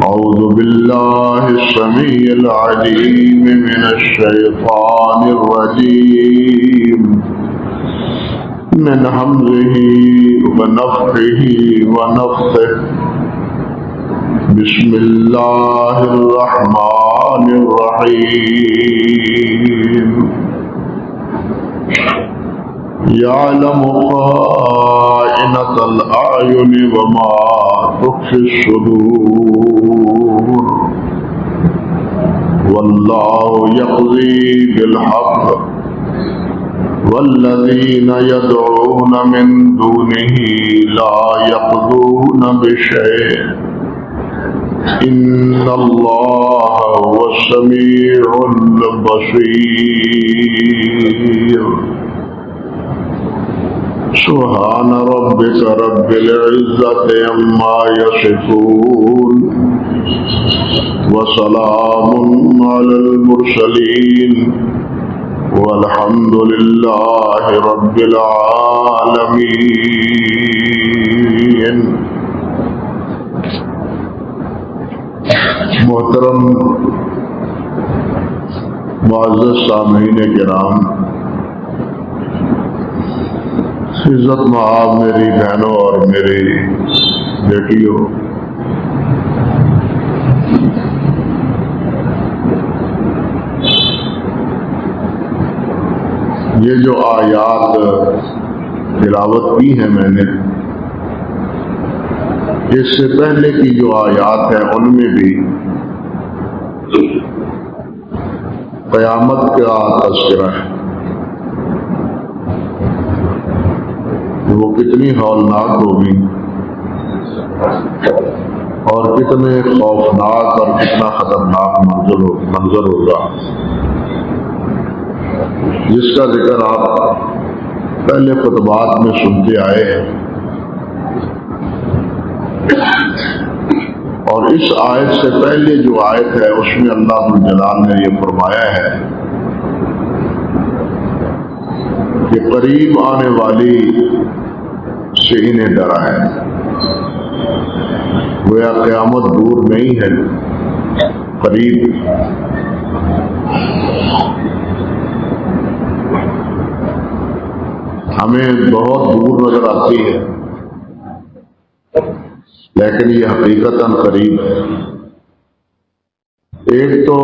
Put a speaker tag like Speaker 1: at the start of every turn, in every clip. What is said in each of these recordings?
Speaker 1: أعوذ بالله السميع العليم من الشيطان الرجيم من همزه ونفخه ونفثه بسم الله الرحمن الرحيم يعلم خائنة الأعين وما تخفي الصدور والله يقضي بالحق والذين يدعون من دونه لا يقضون بشيء إن الله هو السميع البصير سبحان ربك رب العزة عما يصفون وسلام على المرسلين والحمد لله رب العالمين. محترم معزز سامعین کرام، عزت مآب میری بہنوں اور میری بیٹیوں، یہ جو آیات تلاوت کی ہیں میں نے، اس سے پہلے کی جو آیات ہیں ان میں بھی قیامت کا تذکرہ ہے، وہ کتنی ہولناک ہوگی اور کتنے خوفناک اور کتنا خطرناک منظر ہوگا، جس کا ذکر آپ پہلے خطبات میں سنتے آئے ہیں. اور اس آیت سے پہلے جو آیت ہے اس میں اللہ جلال نے یہ فرمایا ہے کہ قریب آنے والی سے انہیں ڈرا ہے. گویا قیامت دور نہیں ہے، قریب. ہمیں بہت دور نظر آتی ہے لیکن یہ حقیقتاً قریب ہے. ایک تو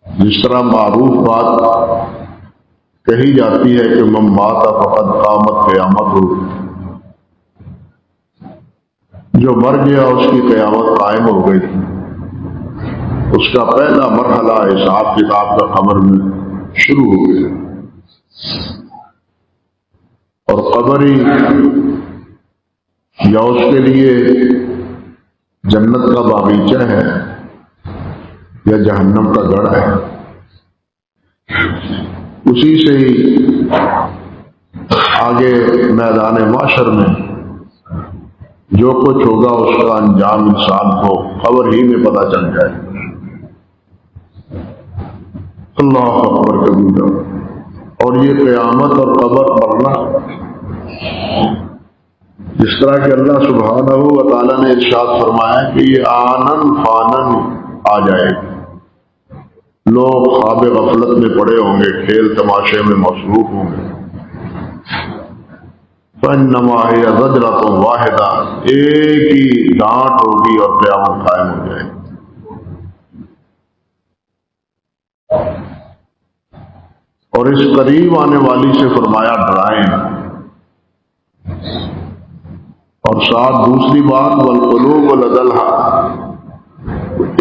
Speaker 1: جس طرح معروف بات کہی جاتی ہے کہ من مات فقد قامت قیامت ہو، جو مر گیا اس کی قیامت قائم ہو گئی. اس کا پہلا مرحلہ حساب کتاب کا قبر میں شروع ہو گیا، اور قبر ہی یا اس کے لیے جنت کا باغیچہ ہے یا جہنم کا گڑھ ہے. اسی سے ہی آگے میدان معاشر میں جو کچھ ہوگا اس کا انجام انسان کو خبر ہی میں پتہ چل جائے. اللہ اکبر کبیرہ. اور یہ قیامت اور قبر مرنا، جس طرح کہ اللہ سبحانہ و تعالیٰ نے ارشاد فرمایا کہ یہ آنن فانن آ جائے گی. لوگ خواب غفلت میں پڑے ہوں گے، کھیل تماشے میں مصروف ہوں گے. فَإِنَّمَا هِيَ زَجْرَةٌ وَاحِدَةٌ، ایک ہی ڈانٹ ہوگی اور قیامت قائم ہو جائے گی. اور اس قریب آنے والی سے فرمایا ڈرائیں. اور ساتھ دوسری بات والقلوب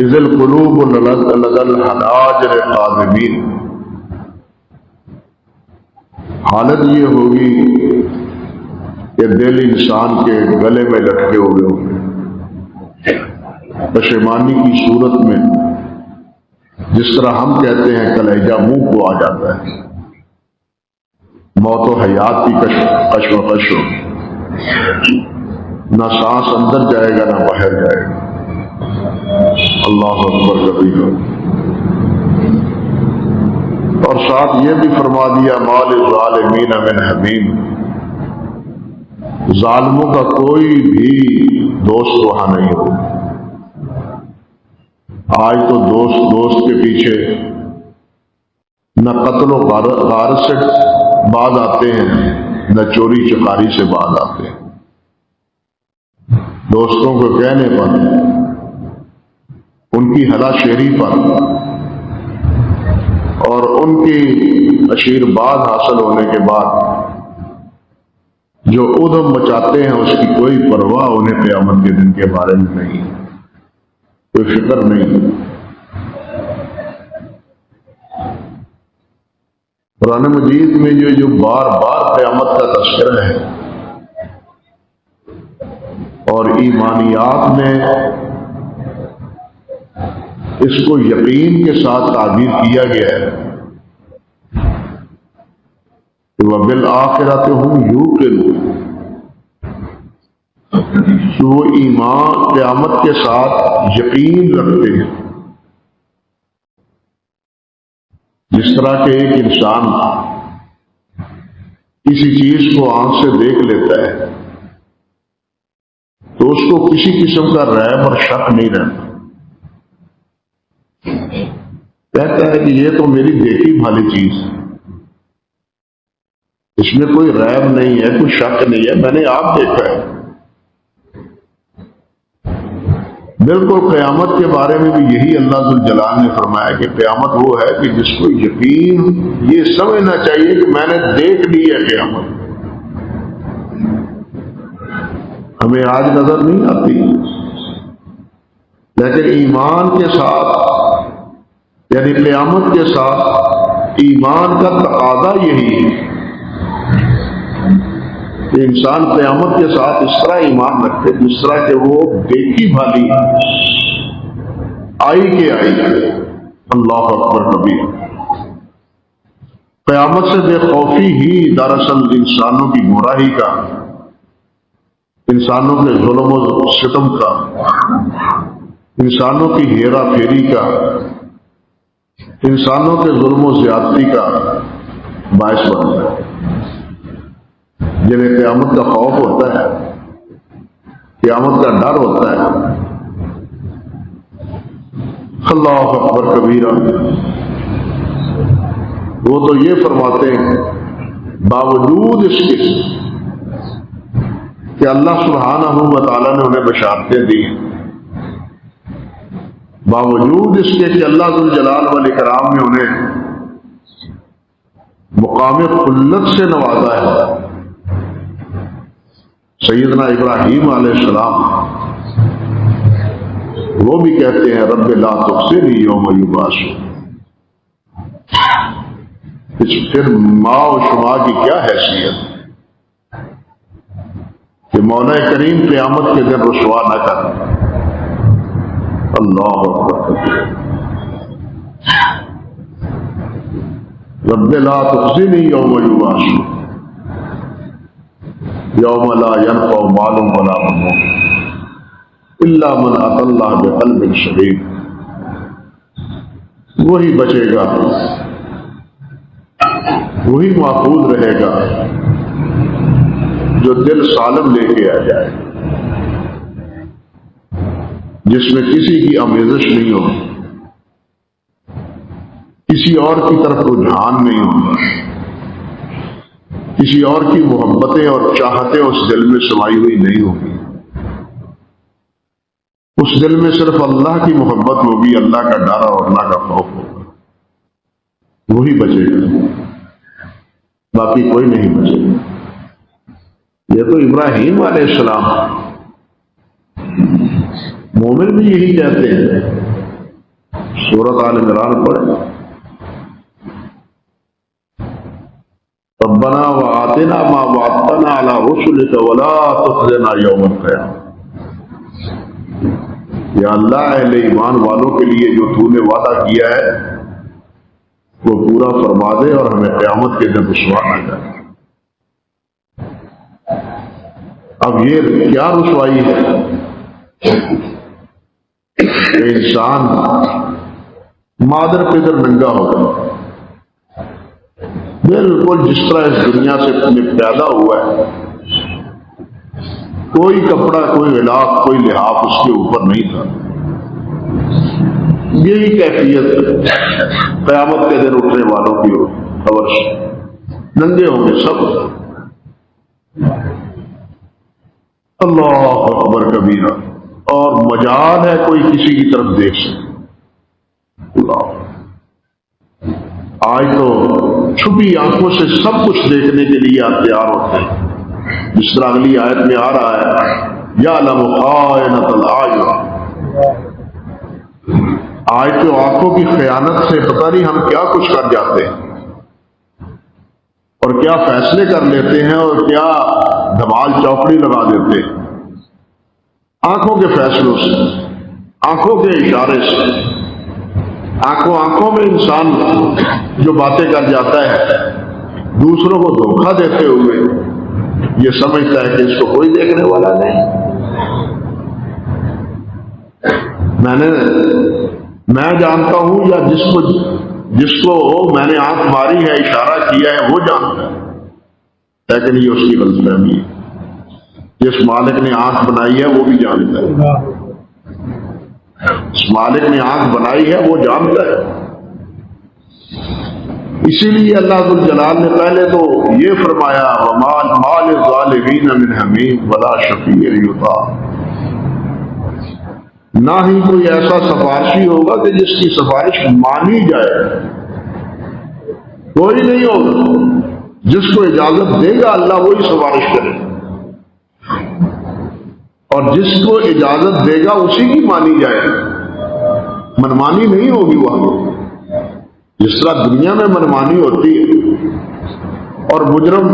Speaker 1: اذ القلوب لدى الحناجر قاذبین، حالت یہ ہوگی کہ دل انسان کے گلے میں لٹکے ہوئے ہوں گے، پشیمانی کی صورت میں. جس طرح ہم کہتے ہیں کلیجہ منہ کو آ جاتا ہے، موت و حیات کی کشمکش ہو، نہ سانس اندر جائے گا نہ باہر جائے گا. اللہ اکبر کبیرہ. اور ساتھ یہ بھی فرما دیا مال الظالمین من حمیم، ظالموں کا کوئی بھی دوست وہاں نہیں ہوگا۔ آج تو دوست کے پیچھے نہ قتل و غارت سے باز آتے ہیں، نہ چوری چکاری سے باز آتے ہیں۔ دوستوں کو کہنے پر، ان کی ہلا شیری پر اور ان کی آشیرواد حاصل ہونے کے بعد جو ادھم مچاتے ہیں اس کی کوئی پرواہ انہیں قیامت کے دن کے بارے میں نہیں، کوئی فکر نہیں۔ قرآن مجید میں جو بار بار قیامت کا تذکرہ ہے اور ایمانیات میں اس کو یقین کے ساتھ تعبیر کیا گیا ہے کہ وَبِالْآخِرَةِ هُمْ يُوقِنُونَ، کہ وہ ایمان قیامت کے ساتھ یقین رکھتے ہیں۔ جس طرح کہ ایک انسان کسی چیز کو آنکھ سے دیکھ لیتا ہے تو اس کو کسی قسم کا ریب اور شک نہیں رہتا، کہتا ہے کہ یہ تو میری دیکھی بھالی چیز ہے، اس میں کوئی ریب نہیں ہے، کوئی شک نہیں ہے، میں نے آپ دیکھا ہے۔ بالکل قیامت کے بارے میں بھی یہی اللہ ذوالجلال نے فرمایا کہ قیامت وہ ہے کہ جس کو یقین یہ سمجھنا چاہیے کہ میں نے دیکھ لی ہے قیامت۔ ہمیں آج نظر نہیں آتی، لیکن ایمان کے ساتھ یعنی قیامت کے ساتھ ایمان کا تقاضا یہی ہے کہ انسان قیامت کے ساتھ اس طرح ایمان رکھے جس طرح کہ وہ دیکھی بھالی آئی کہ آئی۔ اللہ اکبر کبیر۔ قیامت سے بے خوفی ہی دراصل انسانوں کی گمراہی کا، انسانوں کے ظلم و ستم کا، انسانوں کی ہیرا پھیری کا، انسانوں کے ظلم و زیادتی کا باعث بنتا ہے۔ جنہیں قیامت کا خوف ہوتا ہے، قیامت کا ڈر ہوتا ہے، اللہ اکبر کبیرہ، وہ تو یہ فرماتے ہیں باوجود اس کے کہ اللہ سبحانہ و تعالیٰ نے انہیں بشارتیں دی، باوجود اس کے کہ اللہ ذوالجلال والاکرام نے انہیں مقام خلت سے نوازا ہے۔ سیدنا ابراہیم علیہ السلام وہ بھی کہتے ہیں رب لا تخزنی یوم یبعثون۔ پھر ماں و شما کی کیا حیثیت کہ مولا کریم قیامت کے دن رسوا نہ کر۔ اللہ اکبر۔ رب لا تخزنی یوم یبعثون یوم لا ينفع مال ولا بنون الا من اتى اللہ بقلب سلیم۔ وہی بچے گا، وہی محفوظ رہے گا جو دل سالم لے کے آ جائے، جس میں کسی کی آمیزش نہیں ہو، کسی اور کی طرف رجحان نہیں ہوگا، کسی اور کی محبتیں اور چاہتیں اس دل میں سمائی ہوئی نہیں ہوگی، اس دل میں صرف اللہ کی محبت ہوگی، اللہ کا ڈر اور اللہ کا خوف ہوگا، وہی بچے گا، باقی کوئی نہیں بچے گا۔ یہ تو ابراہیم علیہ السلام، مومن بھی یہی کہتے ہیں۔ سورۃ آل عمران پڑھیں، ربنا وآتنا ما وعدتنا على رسلك ولا تخزنا يوم القيامة۔ یا اللہ اہل ایمان والوں کے لیے جو تو نے وعدہ کیا ہے وہ پورا فرما دے اور ہمیں قیامت کے دن رسوا نہ کر۔ اب یہ کیا رسوائی ہے کہ انسان مادر پدر ننگا ہو گیا، بالکل جس طرح اس دنیا سے پیدا ہوا ہے کوئی کپڑا، کوئی غلاف، کوئی لحاف اس کے اوپر نہیں تھا۔ یہی کیفیت قیامت کے دن اٹھنے والوں کی خبر سے ننگے ہوں گے سب۔ اللہ اکبر کبیرہ، اور مجال ہے کوئی کسی کی طرف دیکھ سکے۔ اللہ، آج تو چھپی آنکھوں سے سب کچھ دیکھنے کے لیے آپ تیار ہوتے ہیں، جس طرح اگلی آیت میں آ رہا ہے یعلم خائنۃ الاعین۔ آج تو آنکھوں کی خیانت سے پتہ نہیں ہم کیا کچھ کر جاتے ہیں اور کیا فیصلے کر لیتے ہیں اور کیا دھمال چوکڑی لگا دیتے ہیں آنکھوں کے فیصلوں سے، آنکھوں کے اشارے سے۔ آنکھوں میں انسان جو باتیں کر جاتا ہے دوسروں کو دھوکہ دیتے ہوئے، یہ سمجھتا ہے کہ اس کو کوئی دیکھنے والا نہیں۔ میں جانتا ہوں، یا جس کو میں نے آنکھ ماری ہے، اشارہ کیا ہے، وہ جانتا ہے، لیکن یہ اس کی غلط فہمی ہے۔ جس مالک نے آنکھ بنائی ہے وہ بھی جانتا ہے، اس مالک نے آنکھ بنائی ہے وہ جانتا ہے۔ اسی لیے اللہ ذو الجلال نے پہلے تو یہ فرمایا وَمَا لِلظَّالِمِينَ مِنْ حَمِيمٍ وَلَا شَفِيعٍ يُطَاعُ۔ نہ ہی کوئی ایسا سفارشی ہوگا کہ جس کی سفارش مانی جائے، کوئی نہیں ہوگا۔ جس کو اجازت دے گا اللہ وہی سفارش کرے، اور جس کو اجازت دے گا اسی کی مانی جائے، منمانی نہیں ہوگی وہاں۔ جس طرح دنیا میں منمانی ہوتی ہے اور مجرم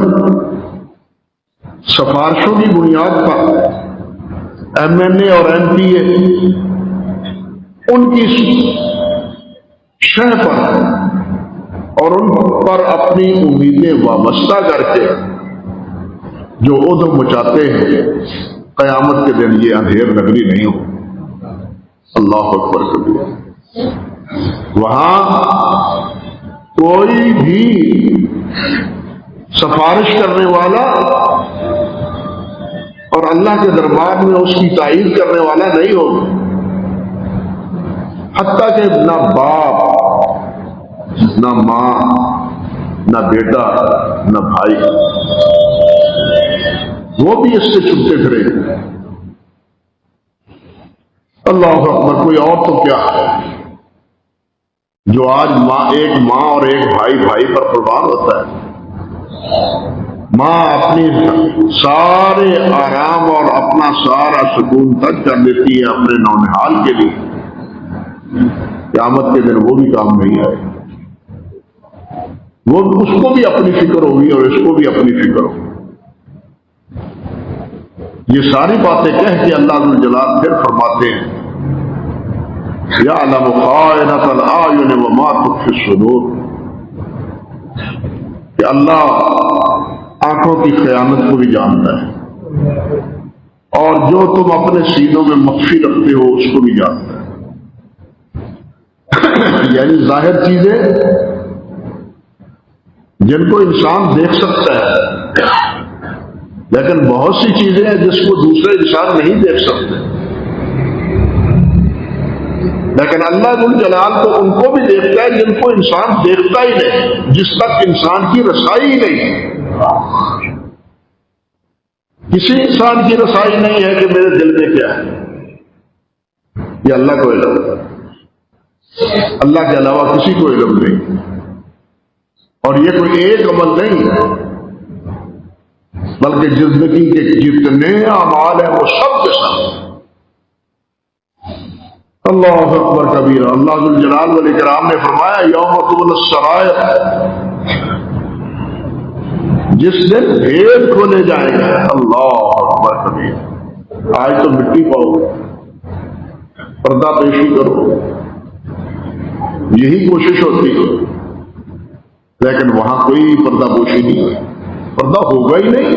Speaker 1: سفارشوں کی بنیاد پر ایم این اے اور ایم پی اے ان کی شہ پر اور ان پر اپنی امیدیں وابستہ کر کے جو ادھم مچاتے ہیں، قیامت کے دن یہ اندھیر نگری نہیں ہو۔ اللہ اکبر کبیر۔ وہاں کوئی بھی سفارش کرنے والا اور اللہ کے دربار میں اس کی تائید کرنے والا نہیں ہوگا، حتیٰ کہ نہ باپ، نہ ماں، نہ بیٹا، نہ بھائی، وہ بھی اس سے چھپتے پھرے۔ اللہ اکبر۔ کوئی اور تو کیا ہے جو آج ایک ماں اور ایک بھائی پر قربان ہوتا ہے۔ ماں اپنی سارے آرام اور اپنا سارا سکون تک کر دیتی ہے اپنے نونہال کے لیے، قیامت کے دن وہ بھی کام نہیں آئے، وہ اس کو بھی اپنی فکر ہوگی اور اس کو بھی اپنی فکر ہوگی۔ یہ ساری باتیں کہہ کے اللہ ذو الجلال پھر فرماتے ہیں یعلم خائنۃ الاعین وما تخفی الصدور، کہ اللہ آنکھوں کی خیانت کو بھی جانتا ہے اور جو تم اپنے سینوں میں مخفی رکھتے ہو اس کو بھی جانتا ہے۔ یعنی ظاہر چیزیں جن کو انسان دیکھ سکتا ہے، لیکن بہت سی چیزیں ہیں جس کو دوسرے انسان نہیں دیکھ سکتے، لیکن اللہ ذو الجلال تو ان کو بھی دیکھتا ہے جن کو انسان دیکھتا ہی نہیں، جس تک انسان کی رسائی ہی نہیں۔ کسی انسان کی رسائی نہیں ہے کہ میرے دل میں کیا ہے، یہ اللہ کو علم ہے، اللہ کے علاوہ کسی کو علم نہیں۔ اور یہ کوئی ایک عمل نہیں بلکہ زندگی کے جتنے اعمال ہیں وہ سب کے ساتھ۔ اللہ اکبر کبیرہ۔ اللہ ذو الجلال والاکرام نے فرمایا یوم تبلی السرائر، جس دن بھید کھولے جائیں گے۔ اللہ اکبر کبیرہ۔ آج تو مٹی پاؤ، پردہ پیشی کرو، یہی کوشش ہوتی ہے، لیکن وہاں کوئی پردہ پوشی نہیں ہوئی، پردہ ہوگا ہی نہیں،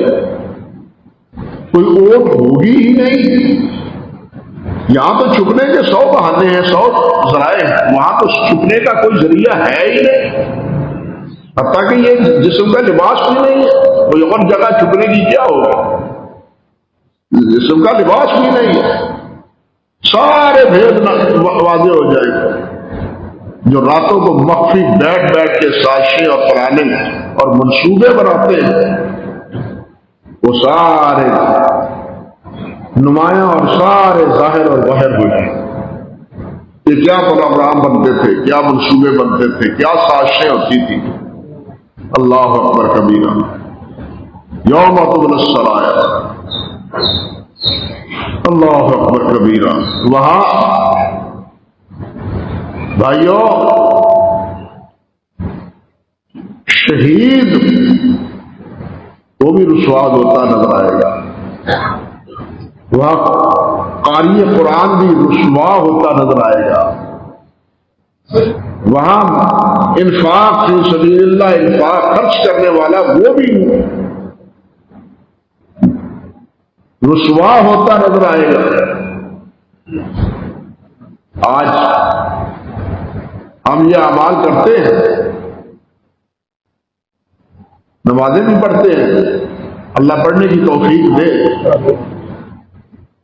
Speaker 1: کوئی اوٹ ہوگی ہی نہیں۔ یہاں تو چھپنے کے 100 بہانے ہیں، 100 ذرائع ہیں، وہاں تو چھپنے کا کوئی ذریعہ ہے ہی نہیں، حتیٰ کہ یہ جسم کا لباس بھی نہیں ہے، کوئی اور جگہ چھپنے کی کیا ہوگا۔ جسم کا لباس بھی نہیں ہے، سارے بھید واضح ہو جائے گا۔ جو راتوں کو مخفی بیٹھ بیٹھ کے سازشیں اور پلاننگ اور منصوبے بناتے ہیں، وہ سارے نمایاں اور سارے ظاہر اور باہر ہو جائیں۔ کہ کیا پروگرام بنتے تھے، کیا منصوبے بنتے تھے، کیا سازشیں ہوتی تھی۔ اللہ اکبر کبیرہ، یوم تبلی السرائر، اللہ اکبر کبیرہ۔ وہاں بھائیوں شہید وہ بھی رسوا ہوتا نظر آئے گا، وہاں قاری قرآن بھی رسوا ہوتا نظر آئے گا، وہاں انفاق فی سبیل اللہ، انفاق خرچ کرنے والا وہ بھی رسوا ہوتا نظر آئے گا۔ آج ہم یہ اعمال کرتے ہیں، نمازیں بھی پڑھتے ہیں، اللہ پڑھنے کی توفیق دے،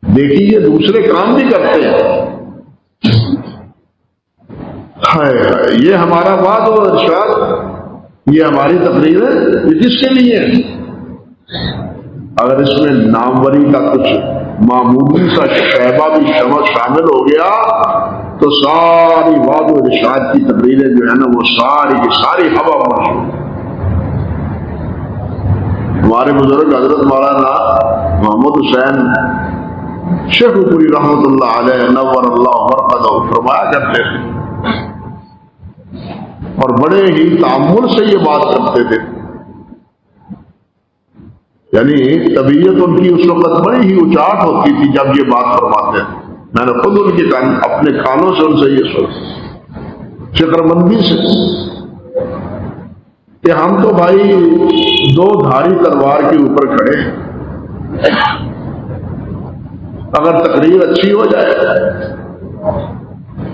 Speaker 1: دیکھیے دوسرے کام بھی کرتے ہیں۔ یہ ہمارا وعد و ارشاد، یہ ہماری تقریر ہے، یہ کس کے لیے ہے؟ اگر اس میں ناموری کا کچھ معمولی سا شیبہ بھی شامل ہو گیا تو ساری وعد و ارشاد کی تقریریں جو ہے نا وہ ساری کی ساری ہوا میں۔ ہمارے بزرگ حضرت مولانا محمد حسین شیخ پوری رحمۃ اللہ علیہ نور اللہ مرقدہ فرمایا کرتے تھے، اور بڑے ہی تأمل سے یہ بات کرتے تھے، یعنی طبیعت ان کی اس وقت بڑی ہی اچاٹ ہوتی تھی جب یہ بات فرماتے تھے۔ میں نے خود ان کے اپنے کانوں سے ان سے یہ سنا، فکر مندی سے، کہ ہم تو بھائی دو دھاری تلوار کے اوپر کھڑے ہیں، اگر تقریر اچھی ہو جائے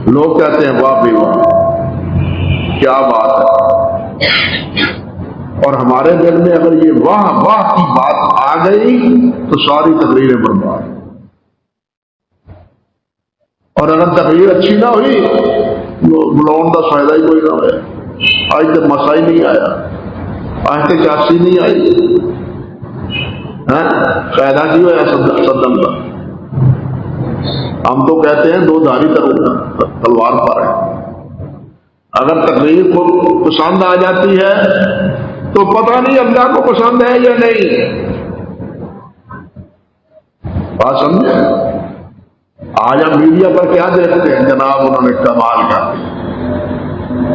Speaker 1: لوگ کہتے ہیں واہ بھائی واہ کیا بات ہے، اور ہمارے دل میں اگر یہ واہ واہ کی بات آ گئی تو ساری تقریریں برباد، اور اگر تقریر اچھی نہ ہوئی بلاؤن کا فائدہ ہی کوئی نہ ہوا۔ آج تک مسا ہی نہیں آیا، آج تک چاسی نہیں آئی، فائدہ کی ہوا صدم کا۔ ہم تو کہتے ہیں دو دھاری تلوار پر ہے، اگر تقریر کو پسند آ جاتی ہے تو پتہ نہیں اللہ کو پسند ہے یا نہیں، بات سمجھے؟ آج ہم میڈیا پر کیا دیکھتے ہیں، جناب انہوں نے کمال کر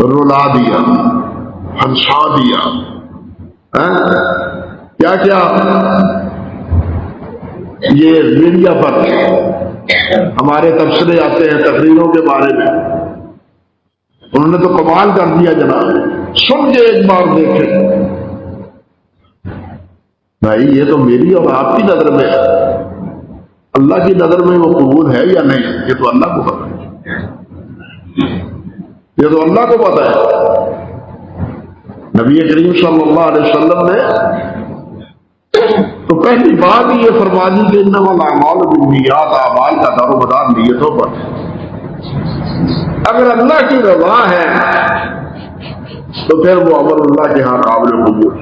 Speaker 1: رلا دیا، ہنسا دیا، کیا کیا یہ میڈیا پر ہمارے تبصرے آتے ہیں تقریروں کے بارے میں، انہوں نے تو کمال کر دیا جناب، سن کے ایک بار دیکھیں بھائی یہ تو میری اور آپ کی نظر میں ہے، اللہ کی نظر میں وہ قبول ہے یا نہیں یہ تو اللہ کو پتا ہے، یہ تو اللہ کو پتا ہے۔ نبی کریم صلی اللہ علیہ وسلم نے تو پہلی بات ہی یہ فرما دی کہ انما الاعمال بالنیات، اعمال کا دار و مدار نیتوں پر۔ اگر اللہ کی رضا ہے تو پھر وہ عمل اللہ کے ہاں قابل قبول،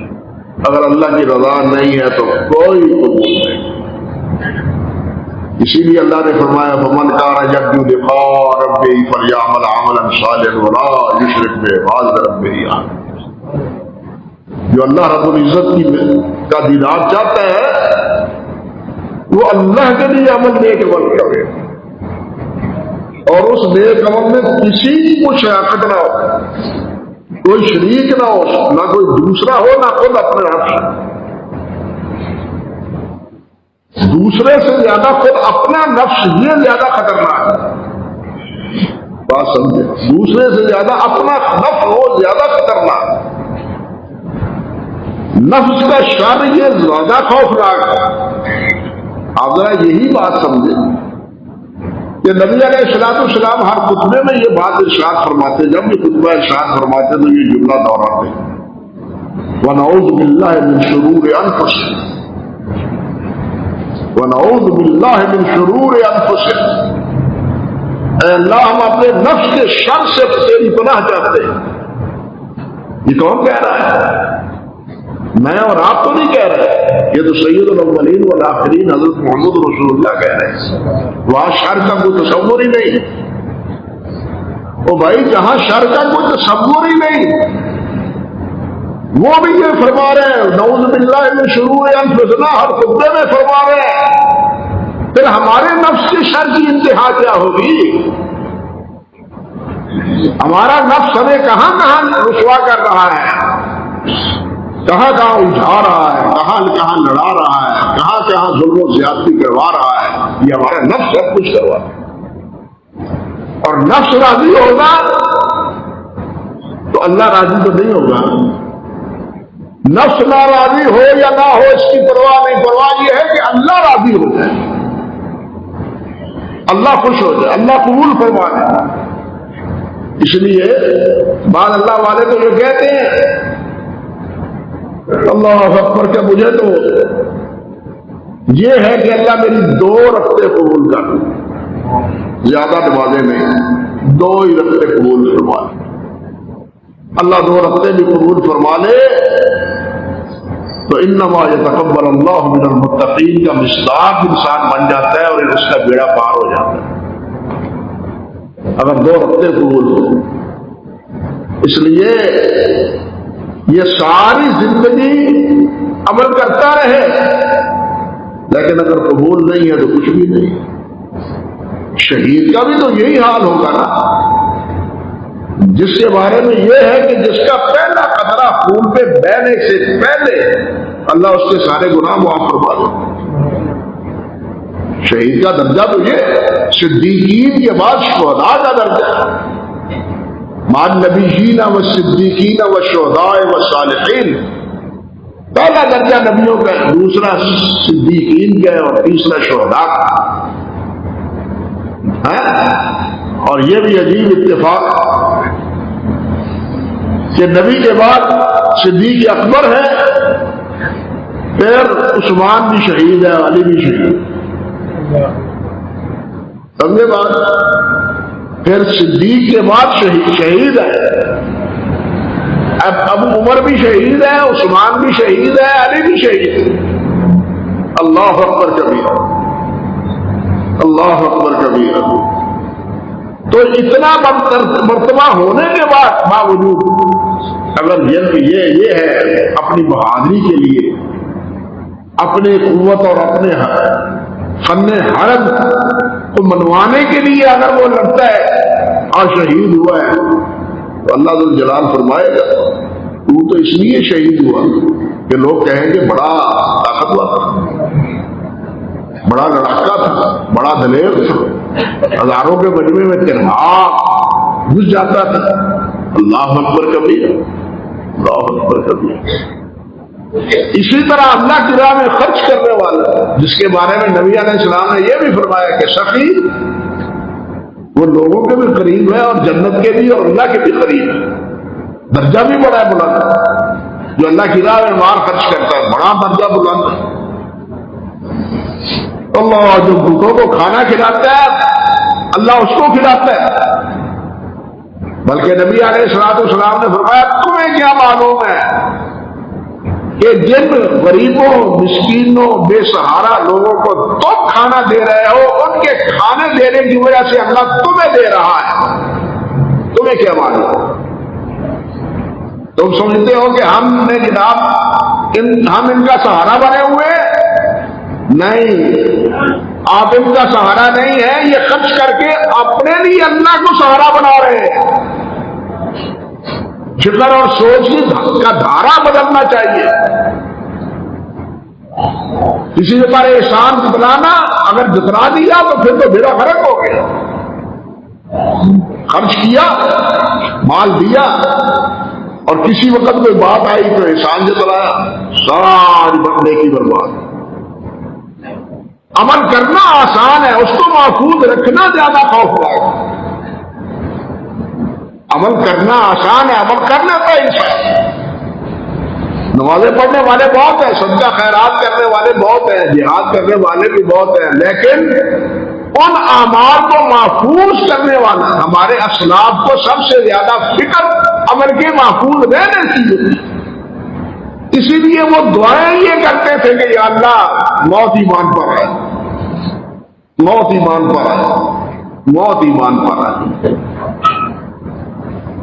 Speaker 1: اگر اللہ کی رضا نہیں ہے تو کوئی قبول نہیں۔ اسی لیے اللہ نے فرمایا فمن کان یرجو لقاء ربہ فلیعمل عملا صالحا ولا یشرک بعبادۃ ربہ احدا۔ جو اللہ رب العزت کا دیدار چاہتا ہے وہ اللہ کے لیے عمل نیک عمل کرے، اور اس نیک عمل میں کسی کی کوئی شراکت نہ ہو، کوئی شریک نہ ہو، نہ کوئی دوسرا ہو، نہ خود اپنے آپ سے، دوسرے سے زیادہ خود اپنا نفس یہ زیادہ خطرناک ہے، بات سمجھے؟ دوسرے سے زیادہ اپنا نفس وہ زیادہ خطرناک، نفس کا شر یہ زیادہ خوفناک ہے۔ آپ ذرا یہی بات سمجھیں کہ نبی علیہ الصلوۃ والسلام ہر خطبے میں یہ بات ارشاد فرماتے، جب بھی خطبہ ارشاد فرماتے تو یہ جملہ دہراتے وَنَعُوذُ بِاللَّهِ مِن شُرُورِ أَنفُسِنَا، ونعوذ باللہ من شرور انفسنا، اے اللہ ہم اپنے نفس کے شر سے تیری پناہ چاہتے ہیں۔ یہ کون کہہ رہا ہے؟ میں اور آپ تو نہیں کہہ رہے، یہ تو سید الاولین والآخرین حضرت محمد رسول اللہ کہہ رہے ہیں۔ وہاں شر کا کوئی تصور ہی نہیں، او بھائی جہاں شر کا کوئی تصور ہی نہیں، وہ بھی یہ فرما رہے ہیں نعوذ باللہ من شرور انفسنا، ہر خطبے میں فرما رہے ہیں، پھر ہمارے نفس کے شر کی انتہا کیا ہوگی؟ ہمارا نفس ہمیں کہاں کہاں رسوا کر رہا ہے، کہاں کہاں الجھا رہا ہے، کہاں کہاں لڑا رہا ہے، کہاں کہاں ظلم و زیادتی کروا رہا ہے، یہ ہمارا نفس سب کچھ کروا رہا ہے۔ اور نفس راضی ہوگا تو اللہ راضی تو نہیں ہوگا۔ نفس ناراضی ہو یا نہ ہو اس کی پرواہ نہیں، پرواہ یہ ہے کہ اللہ راضی ہو جائے، اللہ خوش ہو جائے، اللہ قبول فرما لے۔ اس لیے بعض اللہ والے تو یہ کہتے ہیں اللہ اکبر کہ مجھے تو یہ ہے کہ اللہ میری 2 رکعتیں قبول کر، زیادہ نمازیں نہیں، 2 ہی رکعتیں قبول فرما لے۔ اللہ 2 رکعتیں بھی قبول فرما لے تو انما یتقبل اللہ من المتقین کا مصداق انسان بن جاتا ہے اور اس کا بیڑا پار ہو جاتا ہے اگر 2 رکعتیں قبول ہو۔ اس لیے یہ ساری زندگی عمل کرتا رہے لیکن اگر قبول نہیں ہے تو کچھ بھی نہیں۔ شہید کا بھی تو یہی حال ہوگا نا، جس کے بارے میں یہ ہے کہ جس کا پہلا قطرہ خون پہ بہنے سے پہلے اللہ اس کے سارے گناہ معاف فرما دے۔ شہید کا درجہ تو یہ، صدیقین کے بعد شہداء کا درجہ، مع النبیین والصدیقین والشہداء والصالحین، پہلا درجہ نبیوں کا، دوسرا صدیقین کا اور تیسرا شہداء کا۔ اور یہ بھی عجیب اتفاق کہ نبی کے بعد صدیق اکبر ہے، پھر عثمان بھی شہید ہے، علی بھی شہید، سمجھے بات؟ پھر صدیق کے بعد شہید ہے، اب ابو عمر بھی شہید ہے، عثمان بھی شہید ہے، علی بھی شہید ہے۔ اللہ اکبر کبیرہ، اللہ اکبر کبیرہ۔ تو اتنا مرتبہ ہونے کے باوجود اگر یہ ہے اپنی بہادری کے لیے، اپنے قوت اور اپنے فن حرب کو منوانے کے لیے اگر وہ لڑتا ہے اور شہید ہوا ہے تو اللہ ذو الجلال فرمائے گا تو اس لیے شہید ہوا کہ لوگ کہیں گے بڑا طاقتور تھا، بڑا لڑاکا تھا، بڑا دلیر تھا، ہزاروں کے مجمع میں تنہا گھس جاتا تھا۔ اللہ اکبر کبیرہ، اللہ اکبر کبیرہ۔ اسی طرح اللہ کی راہ میں خرچ کرنے والا، جس کے بارے میں نبی علیہ السلام نے یہ بھی فرمایا کہ سخی وہ لوگوں کے بھی قریب ہے اور جنت کے بھی اور اللہ کے بھی قریب ہے، درجہ بھی بڑا ہے بلند، جو اللہ کی راہ میں مال خرچ کرتا ہے بڑا درجہ بلند ہے۔ اللہ جو بھوکوں کو کھانا کھلاتا ہے اللہ اس کو کھلاتا ہے، بلکہ نبی علیہ السلام نے فرمایا تمہیں کیا معلوم ہے کہ جن غریبوں، مسکینوں، بے سہارا لوگوں کو تم کھانا دے رہے ہو ان کے کھانے دینے کی وجہ سے اللہ تمہیں دے رہا ہے، تمہیں کیا معلوم؟ تم سمجھتے ہو کہ ہم نے جناب ہم ان کا سہارا بنے ہوئے؟ نہیں، آپ ان کا سہارا نہیں ہے، یہ خرچ کر کے اپنے لیے اللہ کو سہارا بنا رہے ہیں۔ فکر اور سوچ کا دھارا بدلنا چاہیے۔ کسی کے پر احسان جتلانا، اگر جتلا دیا تو پھر تو بیڑا غرق ہو گیا۔ خرچ کیا، مال دیا اور کسی وقت کوئی بات آئی تو احسان جتلایا، ساری بندے کی برباد۔ عمل کرنا آسان ہے، اس کو محفوظ رکھنا زیادہ خوفناک ہے۔ عمل کرنا آسان ہے، عمل کرنا تھا انسان، نمازیں پڑھنے والے بہت ہیں، صدقہ خیرات کرنے والے بہت ہیں، جہاد کرنے والے بھی بہت ہیں، لیکن ان اعمال کو محفوظ کرنے والا ہمارے اسلاف کو سب سے زیادہ فکر عمل کے محفوظ رہنے چاہیے۔ اسی لیے وہ دعائیں یہ کرتے تھے کہ یا اللہ موت ایمان پر ہے، موت ایمان پر ہے، موت ایمان پر ہے۔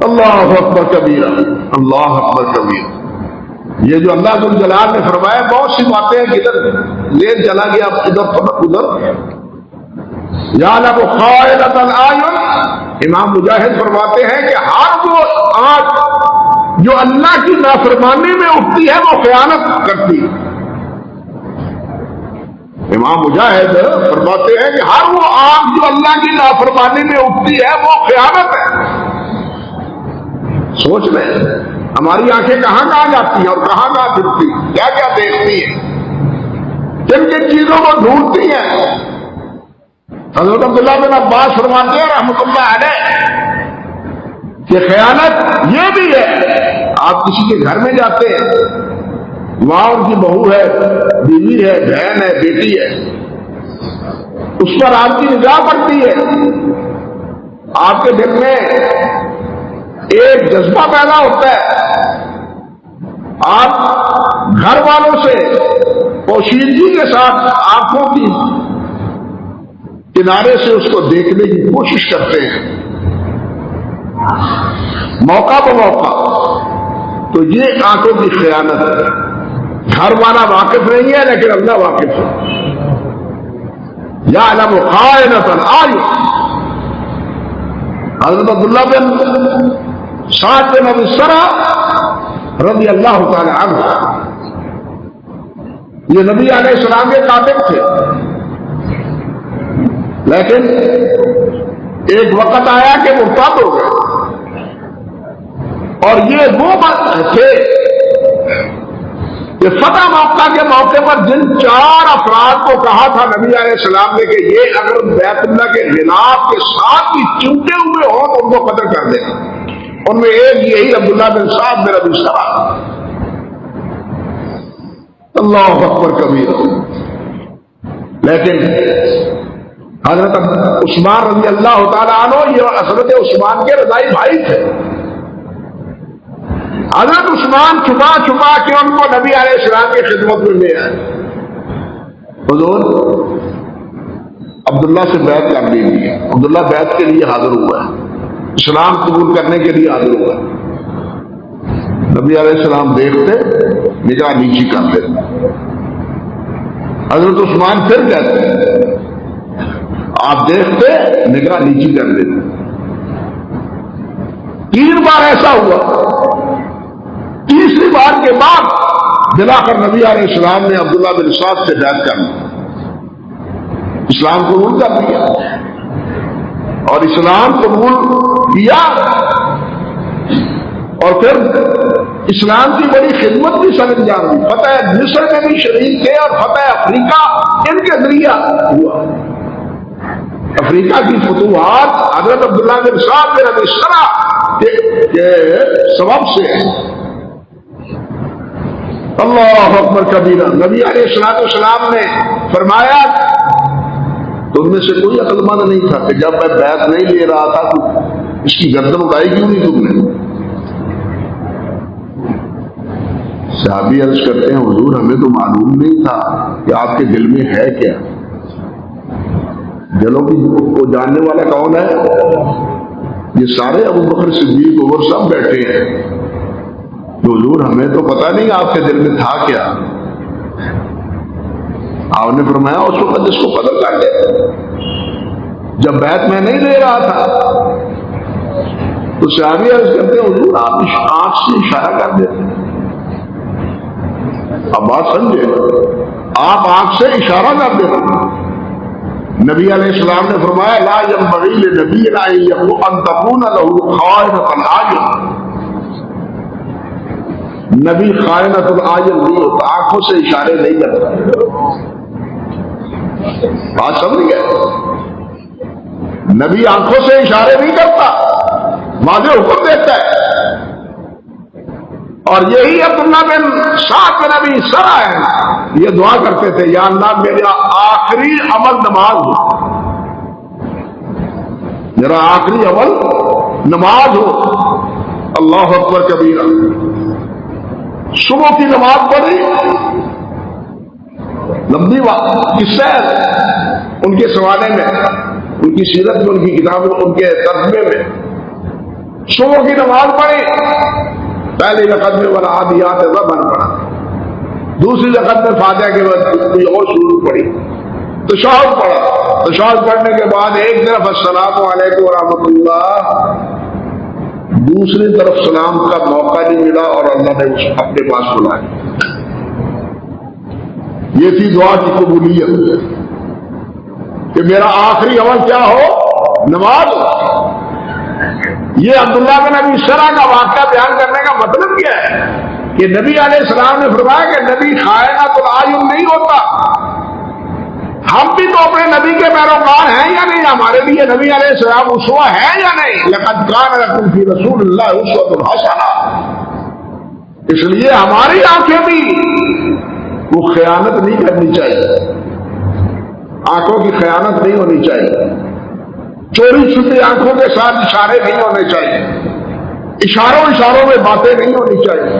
Speaker 1: اللہ اکبر کبیرہ، اللہ اکبر کبیرہ۔ یہ جو اللہ ذو الجلال نے فرمایا بہت سی باتیں ہیں، کدھر لے چلا گیا ادھر ادھر۔ یعلم خائنۃ الاعین، امام مجاہد فرماتے ہیں کہ ہر وہ آنکھ جو اللہ کی نافرمانی میں اٹھتی ہے وہ خیانت کرتی ہے۔ امام مجاہد فرماتے ہیں کہ ہر وہ آنکھ جو اللہ کی نافرمانی میں اٹھتی ہے وہ خیانت ہے۔ سوچ لیں ہماری آنکھیں کہاں کہاں جاتی ہیں اور کہاں کہاں پھرتی ہیں، کیا کیا دیکھتی ہیں، کن کن چیزوں کو ڈھونڈتی ہیں۔ حضرت عبداللہ بن عباس فرماتے ہیں رحمۃ اللہ علیہ کہ خیانت یہ بھی ہے، آپ کسی کے گھر میں جاتے ہیں، وہاں ان کی بہو ہے، بیوی ہے، بہن ہے، بیٹی ہے، اس پر آپ کی نگاہ پڑتی ہے، آپ کے دل میں ایک جذبہ پیدا ہوتا ہے، آپ گھر والوں سے پوشیدگی کے ساتھ آنکھوں کی کنارے سے اس کو دیکھنے کی کوشش کرتے ہیں موقع بموقع، تو یہ آنکھوں کی خیانت ہے۔ گھر والا واقف نہیں ہے لیکن اللہ واقف ہے۔ یعلم خائنۃ الاعین۔ حضرت عبداللہ بن سعد بن ابی سرح رضی اللہ تعالی عنہ، یہ نبی علیہ السلام کے کاتب تھے، لیکن ایک وقت آیا کہ مرتد ہو گئے، اور یہ وہ تھے کہ فتح موقع کے موقع پر جن 4 افراد کو کہا تھا نبی علیہ السلام نے کہ یہ اگر بیت اللہ کے غلاف کے ساتھ بھی چمٹے ہوئے ہوں تو ان کو قتل کر دیں، ان میں ایک یہی عبداللہ بن سعد بن ابی سرح۔ اللہ اکبر کبیر۔ لیکن حضرت عثمان رضی اللہ تعالیٰ عنہ، یہ حضرت عثمان کے رضائی بھائی تھے، حضرت عثمان چھپا چھپا کے ان کو نبی علیہ السلام کی خدمت میں لے آئے، حضور عبداللہ سے بیعت کر لیجیے۔ عبداللہ بیعت کے لیے حاضر ہوا ہے، اسلام قبول کرنے کے لیے حاضر ہوا ہے۔ نبی علیہ السلام دیکھتے نگاہ نیچی کر لیتے، حضرت عثمان پھر کہتے آپ دیکھتے نگاہ نیچی کر لیتے۔ 3 بار ایسا ہوا، تیسری بار کے بعد دلا کر نبی علیہ السلام نے عبداللہ بن سعد سے بیعت کر لی، اسلام قبول کر لیا، اور اسلام قبول کیا، اور پھر اسلام کی بڑی خدمت بھی سر انجام دی۔ فتح مصر میں بھی شریک تھے اور فتح افریقہ ان کے ذریعہ ہوا۔ افریقہ کی فتوحات حضرت عبداللہ بن سعد بن ابی سرح کے سبب سے۔ اللہ اکبر کبیرہ۔ نبی علیہ السلام نے فرمایا تم میں سے کوئی عقل مند نہیں تھا کہ جب میں بیعت نہیں لے رہا تھا تو اس کی گردن اڑائی کیوں نہیں تم نے؟ صحابی عرض کرتے ہیں حضور ہمیں تو معلوم نہیں تھا کہ آپ کے دل میں ہے کیا۔ دلوں کو جاننے والا کون ہے؟ یہ سارے ابو بکر صدیق عمر سب بیٹھے ہیں، تو حضور ہمیں تو پتہ نہیں آپ کے دل میں تھا کیا۔ آپ نے فرمایا اس وقت جس کو قتل کر لے، جب بیعت میں نہیں لے رہا تھا۔ تو صحابی عرض کرتے ہیں حضور آپ آنکھ سے اشارہ کر دیتے۔ اب بات سمجھے، آپ آنکھ سے اشارہ کر دیتے۔ نبی علیہ السلام نے فرمایا لا ينبغي لنبي ان تكون له خائنۃ الاعین۔ نبی خائنۃ الاعین نہیں ہوتا، آنکھوں سے اشارے نہیں کرتا۔ بات سمجھ گئے؟ نبی آنکھوں سے اشارے نہیں کرتا، واضح حکم دیتا ہے۔
Speaker 2: اور یہی عبداللہ بن سعد بن ابی سرا ہے، یہ دعا کرتے تھے یا اللہ میرا آخری عمل نماز ہو، میرا آخری عمل نماز ہو۔ اللہ اکبر کبیرہ۔ صبح کی نماز پڑھی، لمبی قصہ ہے ان کے سوانے میں، ان کی سیرت میں، ان کی کتاب میں، ان کے ترجمے میں۔ صبح کی نماز پڑھی، پہلی رکعت میں والعادیات ضبحا پڑھا، دوسری رکعت میں فاتحہ کے بعد کوئی اور شروع پڑھی، تشہد پڑھا، تشہد پڑھنے کے بعد ایک طرف السلام علیکم ورحمۃ اللہ، دوسری طرف سلام کا موقع نہیں ملا اور اللہ نے اس اپنے پاس بلایا۔ یہ تھی دعا کی قبولیت کہ میرا آخری عمل کیا ہو؟ نماز ہو۔ یہ عبداللہ بن ابی سرا کا واقعہ بیان کرنے کا مطلب کیا ہے کہ نبی علیہ السلام نے فرمایا کہ نبی خائنۃ الاعین نہیں ہوتا۔ ہم بھی تو اپنے نبی کے پیروکار ہیں یا نہیں؟ ہمارے لیے نبی علیہ السلام اسوہ ہے یا نہیں؟ لقد کان لکم فی رسول اللہ اسوۃ حسنہ۔ اس لیے ہماری آنکھیں بھی وہ خیانت نہیں کرنی چاہیے، آنکھوں کی خیانت نہیں ہونی چاہیے، چوری چھپی آنکھوں کے ساتھ اشارے نہیں ہونے چاہیے، اشاروں میں باتیں نہیں ہونی چاہیے۔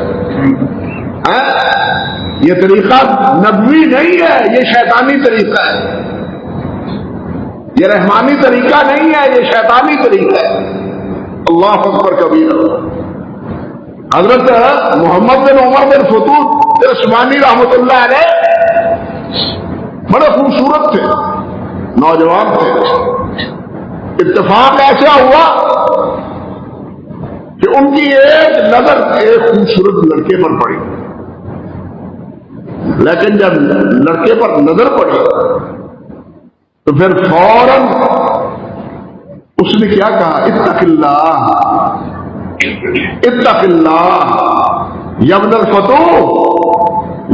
Speaker 2: یہ طریقہ نبوی نہیں ہے، یہ شیطانی طریقہ ہے، یہ رحمانی طریقہ نہیں ہے، یہ شیطانی طریقہ ہے۔ اللہ اکبر کبیرہ۔ حضرت محمد بن عمر بن فتوح عثمانی رحمۃ اللہ علیہ بڑے خوبصورت تھے، نوجوان تھے۔ اتفاق ایسا ہوا کہ ان کی ایک نظر ایک خوبصورت لڑکے پر پڑی، لیکن جب لڑکے پر نظر پڑی تو پھر فوراً اس نے کیا کہا؟ اتق اللہ، اتق اللہ یا ابن الفتوح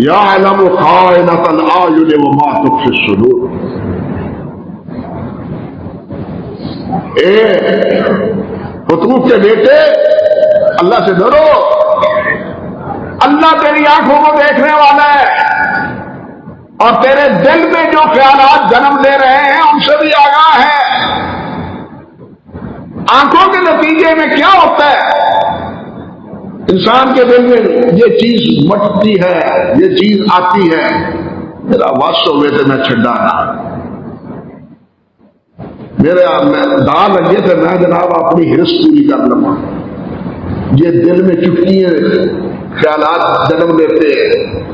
Speaker 2: یعلم خائنۃ الاعین وما تخفی الصدور۔ اے فتوح کے بیٹے، اللہ سے ڈرو، اللہ تیری آنکھوں کو دیکھنے والا ہے اور تیرے دل میں جو خیالات جنم لے رہے ہیں ان سے بھی آگاہ ہے۔ آنکھوں کے نتیجے میں کیا ہوتا ہے؟ انسان کے دل میں یہ چیز مٹتی ہے، یہ چیز آتی ہے، میرا واسو بیٹے میں چھڈانا، میرے دار لگے تھے میں جناب اپنی ہرس پوری کر لوں۔ یہ دل میں چٹکی خیالات جنم لیتے ہیں۔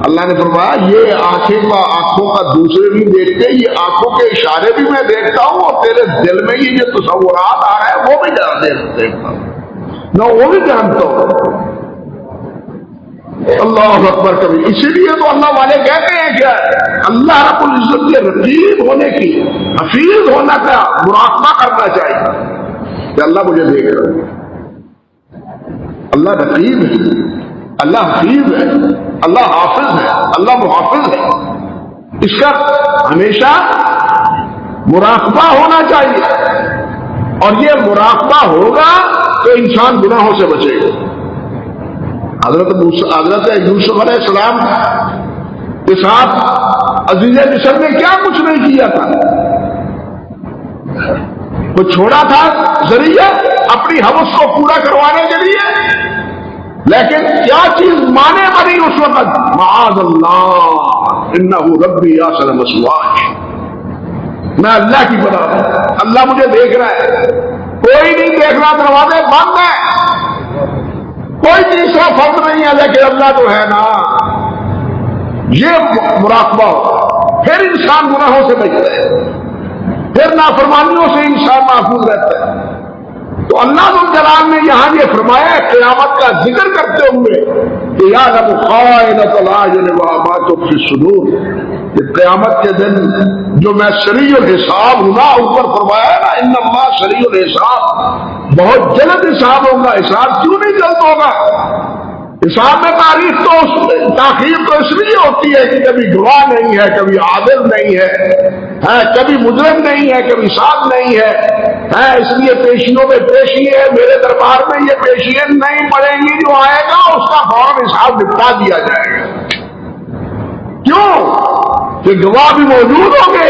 Speaker 2: اللہ نے فرمایا یہ آنکھوں کا دوسرے بھی دیکھتے، یہ آنکھوں کے اشارے بھی میں دیکھتا ہوں اور تیرے دل میں یہ جو تصورات آ رہے ہیں وہ بھی دیکھتا ہوں، میں وہ بھی جانتا ہوں۔ اللہ اکبر کبھی۔ اسی لیے تو اللہ والے کہتے ہیں کہ اللہ رب العزت کے رقیب ہونے کی، حفیظ ہونا کا مراقبہ کرنا چاہیے کہ اللہ مجھے دیکھ رہا ہے، اللہ رقیب ہے، اللہ حفیظ ہے، اللہ حافظ ہے، اللہ محافظ ہے۔ اس کا ہمیشہ مراقبہ ہونا چاہیے، اور یہ مراقبہ ہوگا تو انسان گناہوں سے بچے گا۔ حضرت یوسف علیہ السلام کے ساتھ عزیز مصر نے کیا کچھ نہیں کیا تھا، وہ چھوڑا تھا ذریعہ اپنی ہوس کو پورا کروانے کے لیے، لیکن کیا چیز مانے بنی اس وقت؟ معاذ اللہ انہ ربی احسن مثوایا، میں اللہ کی پناہ ہوں، اللہ مجھے دیکھ رہا ہے، کوئی نہیں دیکھ رہا، دروازے بند ہیں، کوئی تیسرا فرد نہیں ہے، لیکن اللہ تو ہے نا۔ یہ مراقبہ ہو، پھر انسان گناہوں سے بچتا ہے، پھر نافرمانیوں سے انسان محفوظ رہتا ہے۔ تو اللہ ذو جلال نے یہاں یہ فرمایا قیامت کا ذکر کرتے ہوئے کہ یعلم خائنۃ الاعین وما تخفی الصدور، کہ قیامت کے دن جو میں سریع الحساب ہوں، اوپر فرمایا نا ان اللہ سریع الحساب، بہت جلد حساب ہوگا۔ حساب کیوں نہیں جلد ہوگا؟ حساب میں تاخیر تو اس لیے ہوتی ہے کہ کبھی گواہ نہیں ہے، کبھی عادل نہیں ہے، کبھی مجرم نہیں ہے، کبھی صاحب نہیں ہے، ہے اس لیے پیشیوں میں پیشی ہے، میرے دربار میں یہ پیشیاں نہیں پڑیں گی، جو آئے گا اس کا فوراً حساب نپٹا دیا جائے گا۔ کیوں کہ گواہ بھی موجود ہوں گے،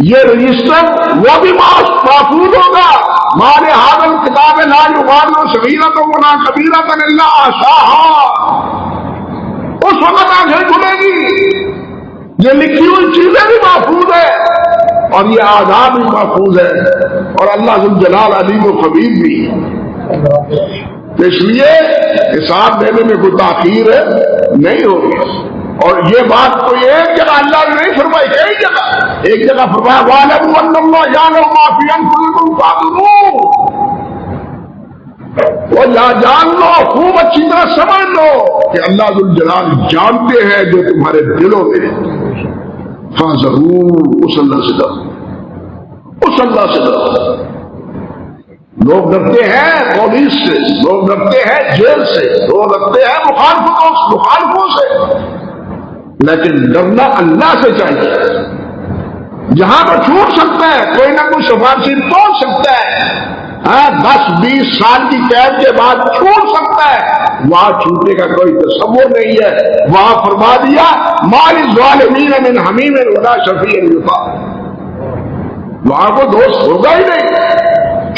Speaker 2: یہ رجسٹر وہ بھی محفوظ ہوگا۔ مال حاضر کتاب لا یغادر صغیرۃ ولا کبیرۃ الا احصاها، اس وقت آنکھیں کھلے گی، یہ لکھی ہوئی چیزیں بھی محفوظ ہے اور یہ آداب بھی محفوظ ہے، اور اللہ ذوالجلال علیم و خبیر بھی۔ اس لیے حساب دینے میں کوئی تاخیر نہیں ہوگی۔ اور یہ بات تو ایک جگہ اللہ نے نہیں فرمائی، کئی جگہ، ایک جگہ فرمایا وَاعْلَمُوا أَنَّ اللَّهَ يَعْلَمُ مَا فِي أَنفُسِكُمْ فَاعْلَمُوهُ، وہ جان لو، خوب اچھی طرح سمجھ لو کہ اللہ ذوالجلال جانتے ہیں جو تمہارے دلوں میں۔ فَاحْذَرُوا، اس اللہ سے ڈرو، اس اللہ سے ڈرو۔ لوگ ڈرتے ہیں پولیس سے، لوگ ڈرتے ہیں جیل سے، لوگ ڈرتے ہیں مخالفوں سے، لیکن ڈرنا اللہ سے چاہیے۔ جہاں تو چھوٹ سکتا ہے، کوئی نہ کوئی سفارشی توڑ سکتا ہے، 10-20 سال کی قید کے بعد چھوٹ سکتا ہے، وہاں چھوٹنے کا کوئی تصور نہیں ہے۔ وہاں فرما دیا مَا لِلظَّالِمِينَ مِنْ حَمِيمٍ وَلَا شَفِيعٍ يُطَاعُ، وہاں کو دوست ہوگا ہی نہیں،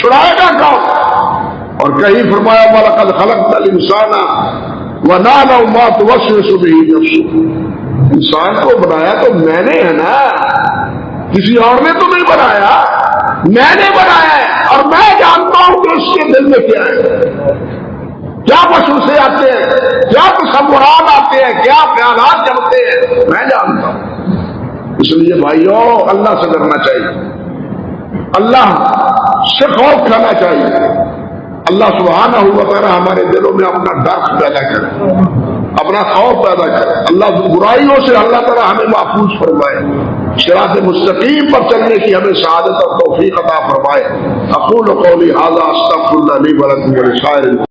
Speaker 2: چھڑائے گا کون؟ اور کہیں فرمایا وَلَقَدْ خَلَقْنَا الْإِنسَانَ وَنَعْلَمُ مَا تُوَسْوِسُ بِهِ نَفْسُهُ، انسان کو بنایا تو میں نے ہے نا، کسی اور نے تو نہیں بنایا، میں نے بنایا ہے، اور میں جانتا ہوں کہ اس کے دل میں کیا ہے، کیا وسوسے آتے ہیں، کیا تصورات آتے ہیں، کیا خیالات جمتے ہیں، میں جانتا ہوں۔ اس لیے بھائیوں اللہ سے ڈرنا چاہیے، اللہ سے خوف کھانا چاہیے۔ اللہ سبحانہ و تعالی ہمارے دلوں میں اپنا ڈر پیدا کرے، اپنا خوف پیدا کرے، اللہ برائیوں سے اللہ تعالی ہمیں محفوظ فرمائے، صراط مستقیم پر چلنے کی ہمیں سعادت اور توفیق عطا فرمائے۔ اقول قولی ھذا استغفر اللہ لی ولکم ولسائر